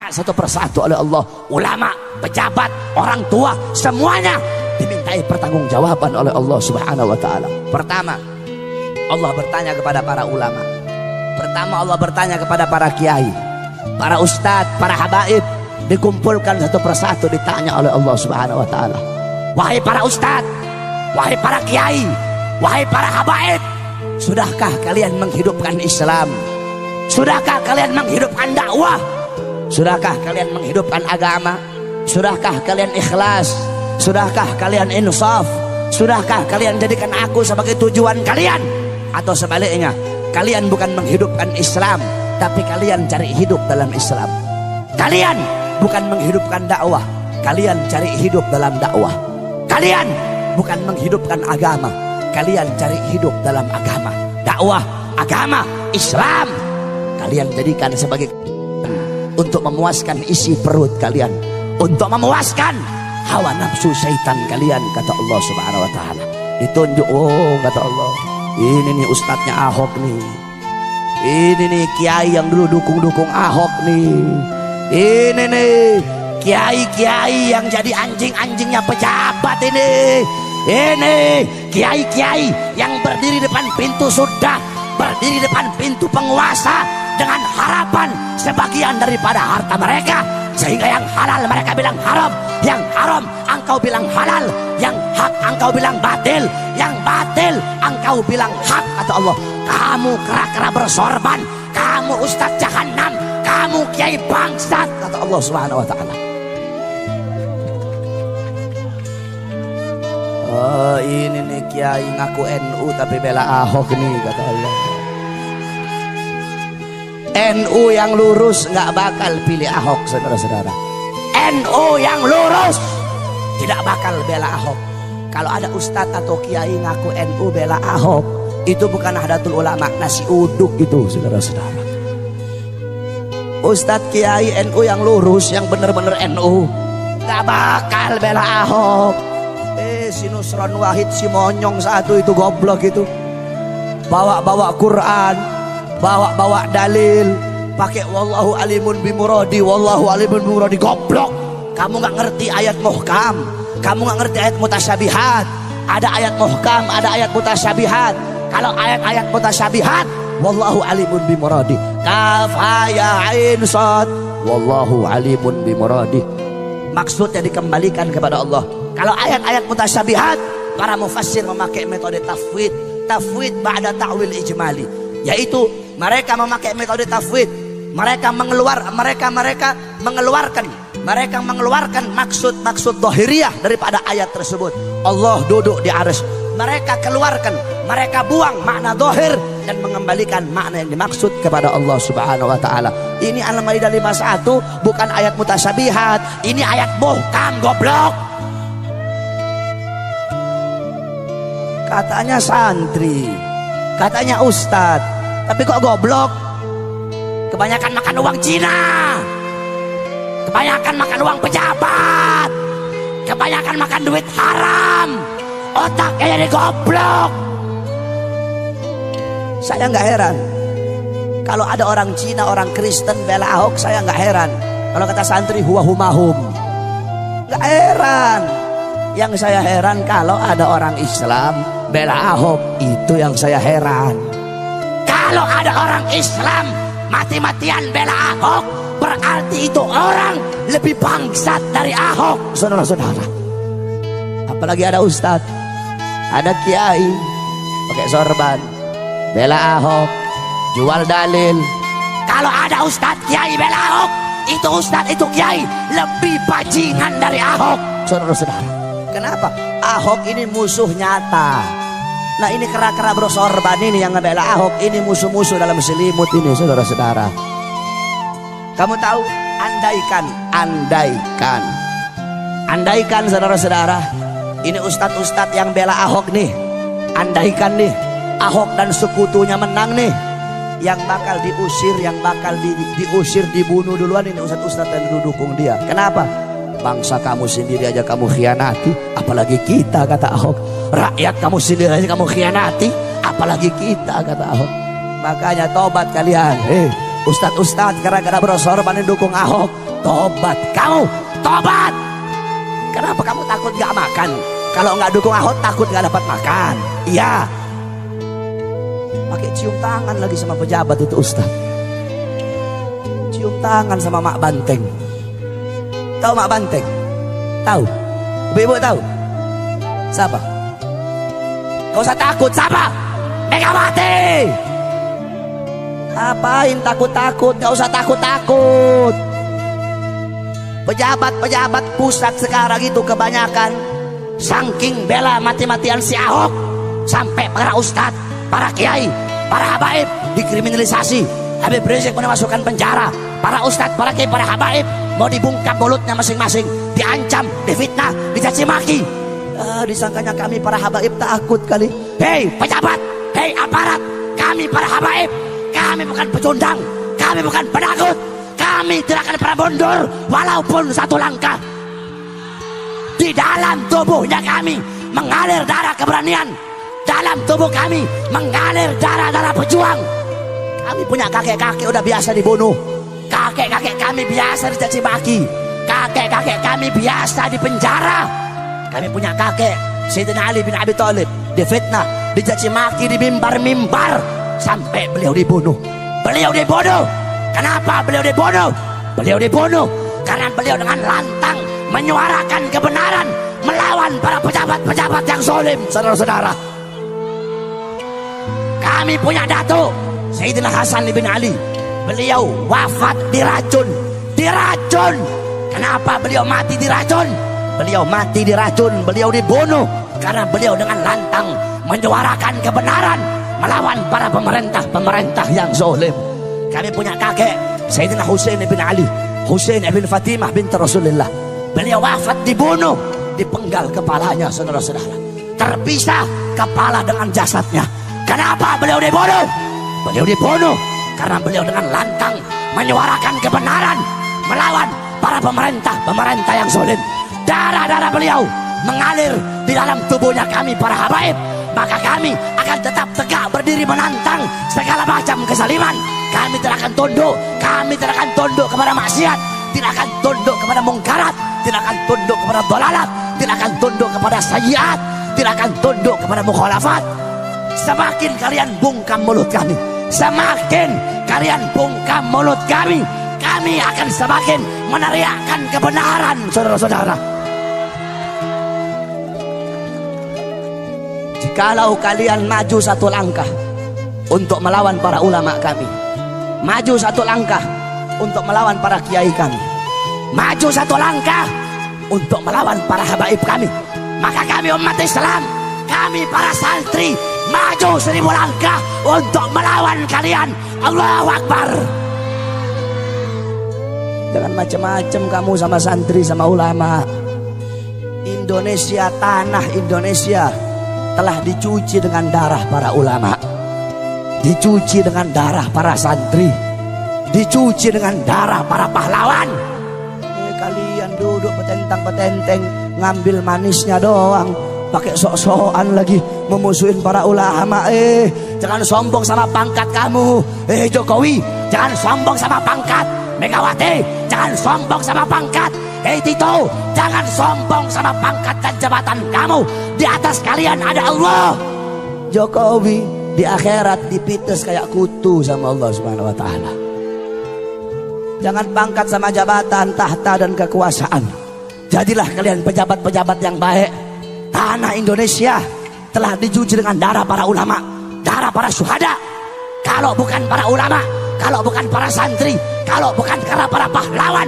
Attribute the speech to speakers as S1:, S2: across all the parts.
S1: satu persatu oleh Allah. Ulama, pejabat, orang tua, semuanya dimintai pertanggungjawaban oleh Allah Subhanahu wa taala. Pertama, Allah bertanya kepada para ulama. Pertama, Allah bertanya kepada para kiai, para ustadz, para habaib, dikumpulkan satu persatu, ditanya oleh Allah Subhanahu wa taala. Wahai para ustadz, wahai para kiai, wahai para habaib, sudahkah kalian menghidupkan Islam? Sudahkah kalian menghidupkan dakwah? Sudahkah kalian menghidupkan agama? Sudahkah kalian ikhlas? Sudahkah kalian insaf? Sudahkah kalian jadikan aku sebagai tujuan kalian? Atau sebaliknya, kalian bukan menghidupkan Islam, tapi kalian cari hidup dalam Islam. Kalian bukan menghidupkan dakwah, kalian cari hidup dalam dakwah. Kalian bukan menghidupkan agama, kalian cari hidup dalam agama. Dakwah, agama, Islam kalian jadikan sebagai untuk memuaskan isi perut kalian, untuk memuaskan hawa nafsu syaitan kalian, kata Allah Subhanahu wa taala. Ditunjuk, oh kata Allah, ini nih ustadznya Ahok nih, ini nih kiai yang dulu dukung Ahok nih, ini nih kiai-kiai yang jadi anjing-anjingnya pejabat ini kiai-kiai yang berdiri depan pintu sudah, berdiri depan pintu penguasa dengan harapan sebagian daripada harta mereka, sehingga yang halal mereka bilang haram, yang haram engkau bilang halal, yang hak engkau bilang batil, yang batil engkau bilang hak, kata Allah. Kamu kera-kera bersorban, kamu ustadz jahanam, kamu kiai bangsat, kata Allah Subhanahu wa taala. Oh, ini nih kiai ngaku NU tapi bela Ahok nih, kata Allah. NU yang lurus nggak bakal pilih Ahok, saudara-saudara. NU yang lurus tidak bakal bela Ahok. Kalau ada ustadz atau kiai ngaku NU bela Ahok, itu bukan Nahdlatul Ulama, nasi uduk itu, saudara-saudara. Ustadz kiai NU yang lurus, yang bener-bener NU, nggak bakal bela Ahok. Si Nusron Wahid, si monyong satu itu, goblok itu, bawa-bawa Quran, bawa-bawa dalil, pakai wallahu alimun bimuradi, wallahu alimun bimuradi, goblok. Kamu nggak ngerti ayat muhkam, kamu nggak ngerti ayat mutasyabihat. Ada ayat muhkam, ada ayat mutasyabihat. Kalau ayat-ayat mutasyabihat, wallahu alimun bimuradi, kaf ha ya ain sad, wallahu alimun bimuradi, maksudnya dikembalikan kepada Allah. Kalau ayat-ayat mutasyabihat, para mufassir memakai metode tafwid, tafwid ba'da ta'wil ijmali, yaitu mereka memakai metode tafwid. Mereka mengeluarkan maksud-maksud zahiriyah daripada ayat tersebut. Allah duduk di arsy, mereka keluarkan, mereka buang makna zahir dan mengembalikan makna yang dimaksud kepada Allah Subhanahu wa taala. Ini Al-Maidah 51, bukan ayat mutasyabihat, ini ayat muhkam, goblok. Katanya santri, katanya ustadz, tapi kok goblok? Kebanyakan makan uang Cina, kebanyakan makan uang pejabat, kebanyakan makan duit haram, otaknya jadi goblok. Saya nggak heran kalau ada orang Cina, orang Kristen bela Ahok, saya nggak heran. Kalau kata santri huwa humahum, nggak heran. Yang saya heran kalau ada orang Islam bela Ahok, itu yang saya heran. Kalau ada orang Islam mati-matian bela Ahok, berarti itu orang lebih bangsat dari Ahok, saudara-saudara. Apalagi ada ustadz, ada kiai pakai sorban bela Ahok, jual dalil. Kalau ada ustadz kiai bela Ahok, itu ustadz, itu kiai lebih bajingan dari Ahok, saudara-saudara. Kenapa? Ahok ini musuh nyata. Nah, ini kera-kera bersorban ini yang ngebela Ahok, ini musuh-musuh dalam selimut ini, saudara-saudara. Kamu tahu, andaikan saudara-saudara, ini ustadz-ustadz yang bela Ahok nih, andaikan nih Ahok dan sekutunya menang nih, yang bakal diusir, yang bakal diusir, dibunuh duluan ini ustadz-ustadz yang didukung dia. Kenapa? Bangsa kamu sendiri aja kamu khianati, apalagi kita, kata Ahok. Rakyat kamu sendiri aja kamu khianati, apalagi kita, kata Ahok. Makanya tobat kalian, ustadz-ustadz gara-gara bersorban dukung Ahok, tobat kamu, tobat. Kenapa kamu takut gak makan? Kalau nggak dukung Ahok takut gak dapat makan? Iya. Pakai cium tangan lagi sama pejabat itu Ustaz. Cium tangan sama Mak Banteng. Tahu Mak Banteng? Tahu? Ibu tahu? Siapa? Gak usah takut, siapa? Megawati. Apain takut-takut? Gak usah takut-takut. Pejabat-pejabat pusat sekarang itu kebanyakan saking bela mati-matian si Ahok, sampai para ustadz, para kiai, para habaib dikriminalisasi. Habib Rizik mau dimasukkan penjara. Para ustadz, para kiai, para habaib mau dibungkam mulutnya masing-masing, diancam, difitnah, dicaci maki. Disangkanya kami para habaib takut kali. Hei pejabat, hei aparat, kami para habaib, kami bukan pecundang, kami bukan penakut. Kami tidak akan pernah mundur walaupun satu langkah. Di dalam tubuhnya kami mengalir darah keberanian. Dalam tubuh kami mengalir darah-darah pejuang. Kami punya kakek-kakek udah biasa dibunuh. Kakek-kakek kami biasa dicaci maki. Kakek-kakek kami biasa dipenjara. Kami punya kakek Sayyidina Ali bin Abi Thalib difitnah, dicaci maki di mimbar-mimbar sampai beliau dibunuh. Beliau dibunuh. Kenapa beliau dibunuh? Beliau dibunuh karena beliau dengan lantang menyuarakan kebenaran melawan para pejabat-pejabat yang zalim. Saudara-saudara, kami punya datuk Sayyidina Hasan bin Ali. Beliau wafat diracun. Diracun. Kenapa beliau mati diracun? Beliau mati diracun, beliau dibunuh karena beliau dengan lantang menyuarakan kebenaran melawan para pemerintah-pemerintah yang zalim. Kami punya kakek Sayyidina Husain bin Ali, Husain bin Fatimah binti Rasulullah. Beliau wafat dibunuh, dipenggal kepalanya, saudara-saudara. Terpisah kepala dengan jasadnya. Kenapa beliau dibunuh? Beliau dibunuh karena beliau dengan lantang menyuarakan kebenaran melawan para pemerintah yang zalim. Darah-darah beliau mengalir di dalam tubuhnya kami para habaib. Maka kami akan tetap tegak berdiri menantang segala macam kezaliman. Kami tidak akan tunduk. Kami tidak akan tunduk kepada maksiat, tidak akan tunduk kepada mungkarat, tidak akan tunduk kepada dolalat, tidak akan tunduk kepada sayyiat, tidak akan tunduk kepada mukhalafat. Semakin kalian bungkam mulut kami, semakin kalian bungkam mulut kami akan semakin meneriakkan kebenaran, saudara-saudara. Jikalau kalian maju satu langkah untuk melawan para ulama kami, maju satu langkah untuk melawan para kiai kami, maju satu langkah untuk melawan para habaib kami, maka kami umat Islam, kami para santri maju 1000 langkah untuk melawan kalian. Allahu Akbar. Jangan macam-macam kamu sama santri, sama ulama. Indonesia, tanah Indonesia telah dicuci dengan darah para ulama, dicuci dengan darah para santri, dicuci dengan darah para pahlawan. Kalian duduk petentang-petenteng, ngambil manisnya doang, pakai sok-sokan lagi memusuhin para ulama. Jangan sombong sama pangkat kamu. Jokowi, jangan sombong sama pangkat. Megawati, jangan sombong sama pangkat. Tito, jangan sombong sama pangkat dan jabatan kamu. Di atas kalian ada Allah. Jokowi di akhirat dipites kayak kutu sama Allah Subhanahu wa taala. Jangan pangkat sama jabatan, tahta dan kekuasaan. Jadilah kalian pejabat-pejabat yang baik. Tanah Indonesia telah dicuci dengan darah para ulama, darah para syuhada. Kalau bukan para ulama, kalau bukan para santri, kalau bukan karena para pahlawan,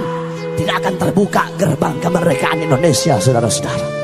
S1: tidak akan terbuka gerbang kemerdekaan Indonesia, saudara-saudara.